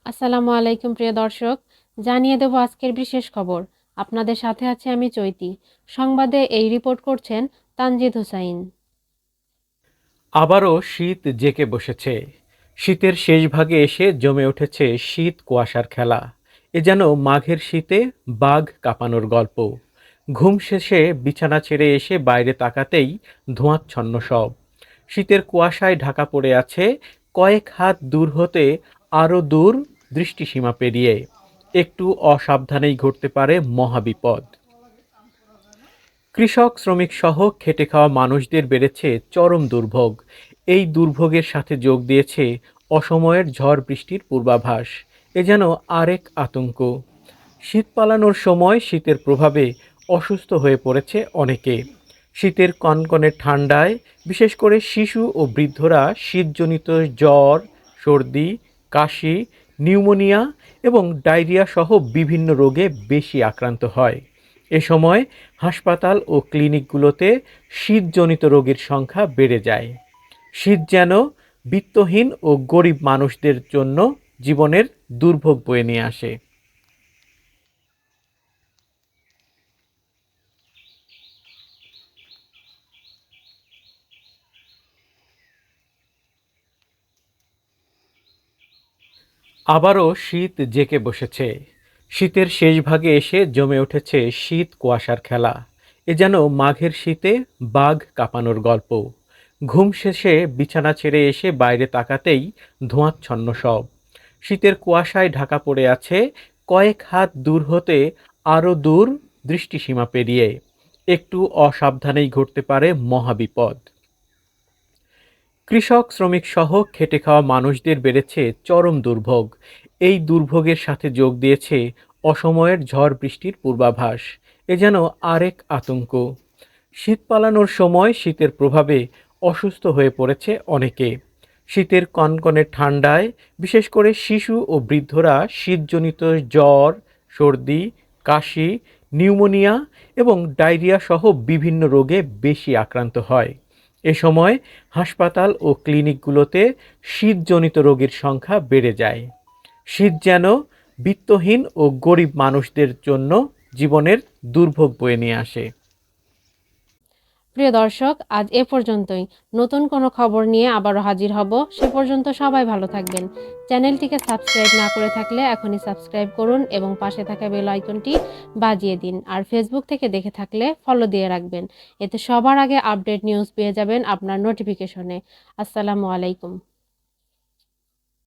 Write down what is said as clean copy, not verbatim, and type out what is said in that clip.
আসসালামু আলাইকুম প্রিয় দর্শক, জানিয়ে দেব আজকের বিশেষ খবর। আপনাদের সাথে আছি আমি চৈতি। সংবাদে এই রিপোর্ট করছেন তানজিদ হোসাইন। আবারও শীত জেঁকে বসেছে। শীতের শেষ ভাগে এসে জমে উঠেছে শীত কুয়াশার খেলা। এ যেন মাঘের শীতে বাঘ কাঁপানোর গল্প। ঘুম শেষে বিছানা ছেড়ে এসে বাইরে তাকাতেই ধোঁয়াচ্ছন্ন সব। শীতের কুয়াশায় ঢাকা পড়ে আছে কয়েক হাত দূর হতে আরও দূর দৃষ্টিসীমা পেরিয়ে। একটু অসাবধানেই ঘটতে পারে মহাবিপদ। কৃষক শ্রমিক সহ খেটে খাওয়া মানুষদের বেড়েছে চরম দুর্ভোগ। এই দুর্ভোগের সাথে যোগ দিয়েছে অসময়ের ঝড় বৃষ্টির পূর্বাভাস। এ যেন আরেক আতঙ্ক। শীত পালানোর সময় শীতের প্রভাবে অসুস্থ হয়ে পড়েছে অনেকে। শীতের কনকনে ঠান্ডায় বিশেষ করে শিশু ও বৃদ্ধরা শীতজনিত জ্বর, সর্দি, কাশি, নিউমোনিয়া এবং ডায়রিয়া সহ বিভিন্ন রোগে বেশি আক্রান্ত হয়। এ সময় হাসপাতাল ও ক্লিনিকগুলোতে শীতজনিত রোগীর সংখ্যা বেড়ে যায়। শীত যেন বিত্তহীন ও গরিব মানুষদের জন্য জীবনের দুর্ভোগ বয়ে নিয়ে আসে। আবারও শীত জেঁকে বসেছে। শীতের শেষ ভাগে এসে জমে উঠেছে শীত কুয়াশার খেলা। এ যেন মাঘের শীতে বাঘ কাঁপানোর গল্প। ঘুম শেষে বিছানা ছেড়ে এসে বাইরে তাকাতেই ধোঁয়াচ্ছন্ন সব। শীতের কুয়াশায় ঢাকা পড়ে আছে কয়েক হাত দূর হতে আরও দূর দৃষ্টিসীমা পেরিয়ে। একটু অসাবধানেই ঘটতে পারে মহাবিপদ। কৃষক শ্রমিক সহ খেটে খাওয়া মানুষদের বেড়েছে চরম দুর্ভোগ। এই দুর্ভোগের সাথে যোগ দিয়েছে অসময়ের ঝড় বৃষ্টির পূর্বাভাস। এ যেন আরেক আতঙ্ক। শীত পালানোর সময় শীতের প্রভাবে অসুস্থ হয়ে পড়েছে অনেকে। শীতের কনকনে ঠান্ডায় বিশেষ করে শিশু ও বৃদ্ধরা শীতজনিত জ্বর, সর্দি, কাশি, নিউমোনিয়া এবং ডায়রিয়া সহ বিভিন্ন রোগে বেশি আক্রান্ত হয়। এ সময় হাসপাতাল ও ক্লিনিকগুলোতে শীতজনিত রোগীর সংখ্যা বেড়ে যায়। শীত যেন বিত্তহীন ও গরিব মানুষদের জন্য জীবনের দুর্ভোগ বয়ে নিয়ে আসে। প্রিয় দর্শক, আজ এ পর্যন্তই। নতুন কোনো খবর নিয়ে আবারও হাজির হব। সে পর্যন্ত সবাই ভালো থাকবেন। চ্যানেলটিকে সাবস্ক্রাইব না করে থাকলে এখনই সাবস্ক্রাইব করুন এবং পাশে থাকা বেল আইকনটি বাজিয়ে দিন। আর ফেসবুক থেকে দেখে থাকলে ফলো দিয়ে রাখবেন। এতে সবার আগে আপডেট নিউজ পেয়ে যাবেন আপনার নোটিফিকেশনে। আসসালামু আলাইকুম।